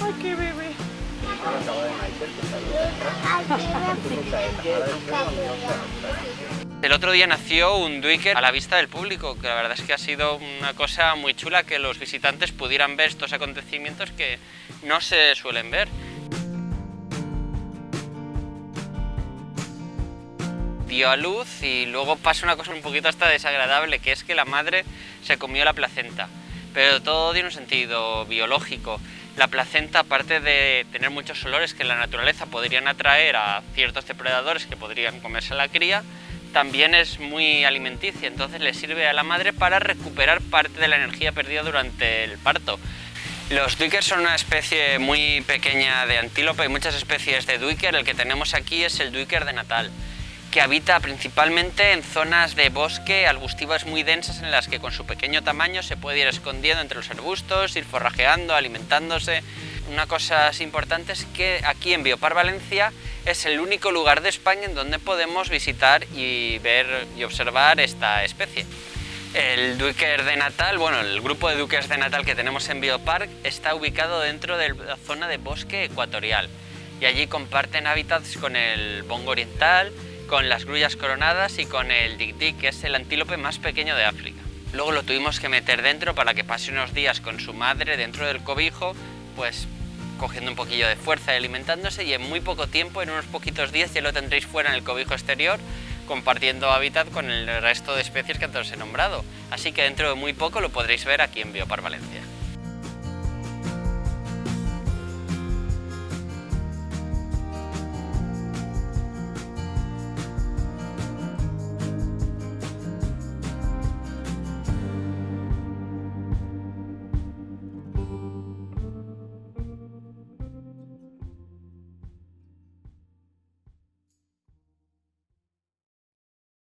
Ay, qué bebé. El otro día nació un duiker a la vista del público, que la verdad es que ha sido una cosa muy chula que los visitantes pudieran ver estos acontecimientos que no se suelen ver. Dio a luz y luego pasa una cosa un poquito hasta desagradable, que es que la madre se comió la placenta. Pero todo tiene un sentido biológico. La placenta, aparte de tener muchos olores que en la naturaleza podrían atraer a ciertos depredadores que podrían comerse a la cría, también es muy alimenticia, entonces le sirve a la madre para recuperar parte de la energía perdida durante el parto. Los duikers son una especie muy pequeña de antílope, hay muchas especies de duiker, el que tenemos aquí es el duiker de Natal, que habita principalmente en zonas de bosque arbustivas muy densas en las que con su pequeño tamaño se puede ir escondiendo entre los arbustos, ir forrajeando, alimentándose. Una cosa importante es que aquí en Biopar Valencia es el único lugar de España en donde podemos visitar y ver y observar esta especie. El duiker de Natal, bueno, el grupo de duikers de Natal que tenemos en Biopark está ubicado dentro de la zona de bosque ecuatorial y allí comparten hábitats con el bongo oriental, con las grullas coronadas y con el dik-dik, que es el antílope más pequeño de África. Luego lo tuvimos que meter dentro para que pase unos días con su madre dentro del cobijo, pues cogiendo un poquillo de fuerza y alimentándose, y en muy poco tiempo, en unos poquitos días, ya lo tendréis fuera en el cobijo exterior, compartiendo hábitat con el resto de especies que antes os he nombrado. Así que dentro de muy poco lo podréis ver aquí en Biopar Valencia.